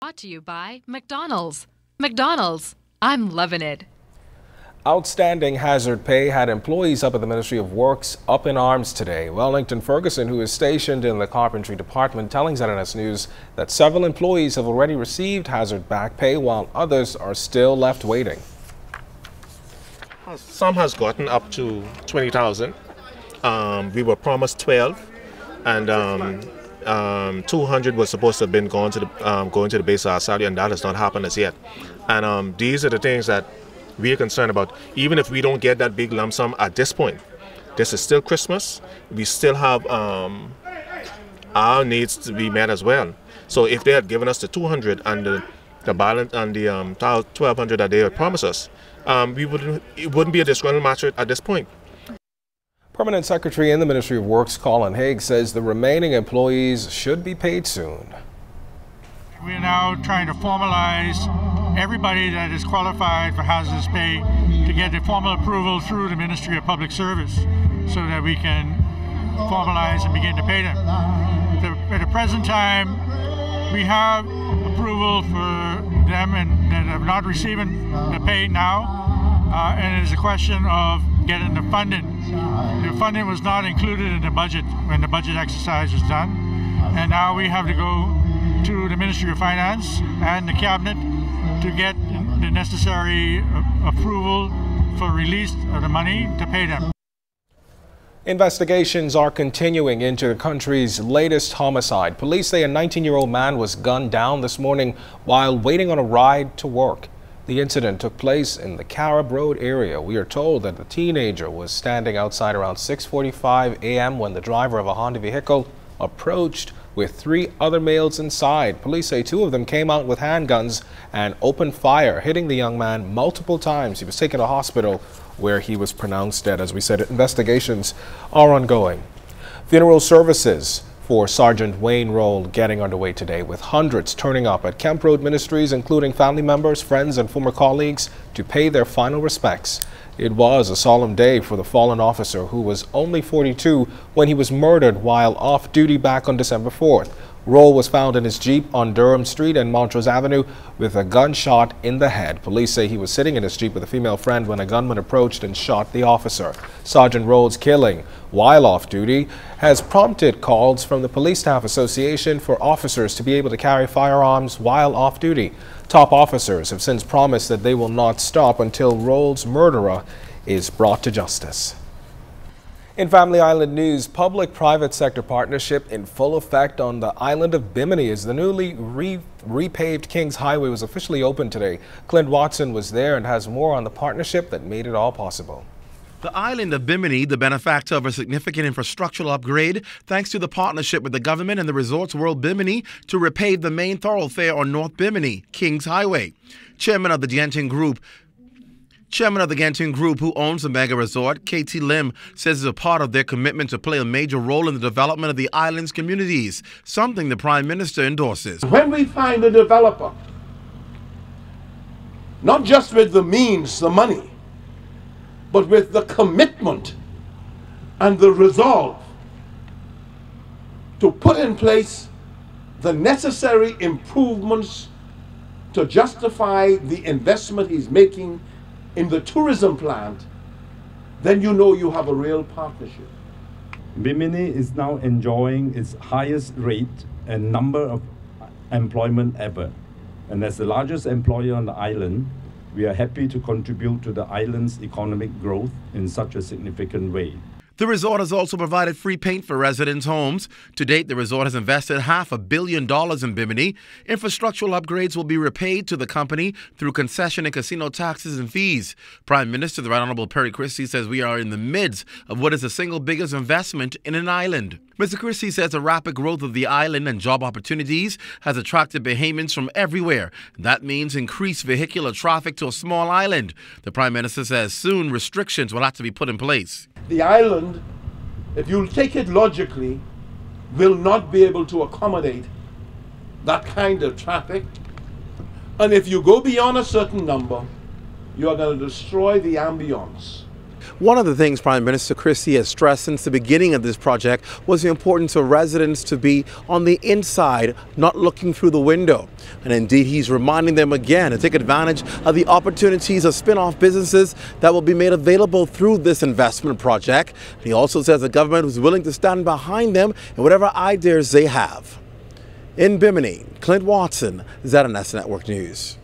Brought to you by McDonald's. McDonald's, I'm loving it. Outstanding hazard pay had employees up at the Ministry of Works up in arms today. Wellington Ferguson, who is stationed in the carpentry department, telling ZNS News that several employees have already received hazard back pay while others are still left waiting. Some has gotten up to 20,000. We were promised 12, and 200 was supposed to have been going to the base of our salary, and that has not happened as yet. And these are the things that we are concerned about. Even if we don't get that big lump sum at this point, this is still Christmas. We still have our needs to be met as well. So if they had given us the 200 and the balance and the 1,200 that they had promised us, it wouldn't be a disgruntled matter at this point. Permanent Secretary in the Ministry of Works, Colin Haig, says the remaining employees should be paid soon. We're now trying to formalize everybody that is qualified for hazardous pay to get the formal approval through the Ministry of Public Service so that we can formalize and begin to pay them. At the present time, we have approval for them and that are not receiving the pay now, and it is a question of getting the funding. The funding was not included in the budget when the budget exercise was done, and now we have to go to the Ministry of Finance and the Cabinet to get the necessary approval for release of the money to pay them. Investigations are continuing into the country's latest homicide. Police say a 19-year-old man was gunned down this morning while waiting on a ride to work. The incident took place in the Carib Road area. We are told that the teenager was standing outside around 6:45 a.m. when the driver of a Honda vehicle approached with 3 other males inside. Police say 2 of them came out with handguns and opened fire, hitting the young man multiple times. He was taken to hospital where he was pronounced dead. As we said, investigations are ongoing. Funeral services for Sergeant Wayne Roll getting underway today, with hundreds turning up at Kemp Road Ministries, including family members, friends and former colleagues, to pay their final respects. It was a solemn day for the fallen officer, who was only 42 when he was murdered while off duty back on December 4th. Roll was found in his Jeep on Durham Street and Montrose Avenue with a gunshot in the head. Police say he was sitting in his Jeep with a female friend when a gunman approached and shot the officer. Sergeant Roll's killing while off duty has prompted calls from the Police Staff Association for officers to be able to carry firearms while off duty. Top officers have since promised that they will not stop until Roll's murderer is brought to justice. In Family Island news, public-private sector partnership in full effect on the island of Bimini as the newly repaved Kings Highway was officially opened today. Clint Watson was there and has more on the partnership that made it all possible. The island of Bimini, the benefactor of a significant infrastructural upgrade, thanks to the partnership with the government and the Resorts World Bimini to repave the main thoroughfare on North Bimini, Kings Highway. Chairman of the Genting Group, who owns the mega resort, KT Lim, says it's a part of their commitment to play a major role in the development of the island's communities, something the Prime Minister endorses. When we find a developer, not just with the means, the money, but with the commitment and the resolve to put in place the necessary improvements to justify the investment he's making in the tourism plant, then you know you have a real partnership. Bimini is now enjoying its highest rate and number of employment ever. And as the largest employer on the island, we are happy to contribute to the island's economic growth in such a significant way. The resort has also provided free paint for residents' homes. To date, the resort has invested $500 million in Bimini. Infrastructural upgrades will be repaid to the company through concession and casino taxes and fees. Prime Minister, the Right Honorable Perry Christie, says we are in the midst of what is the single biggest investment in an island. Mr. Christie says the rapid growth of the island and job opportunities has attracted Bahamians from everywhere. That means increased vehicular traffic to a small island. The Prime Minister says soon restrictions will have to be put in place. The island, if you take it logically, will not be able to accommodate that kind of traffic. And if you go beyond a certain number, you are going to destroy the ambience. One of the things Prime Minister Christie has stressed since the beginning of this project was the importance of residents to be on the inside, not looking through the window. And indeed, he's reminding them again to take advantage of the opportunities of spin-off businesses that will be made available through this investment project. He also says the government is willing to stand behind them in whatever ideas they have. In Bimini, Clint Watson, ZNS Network News.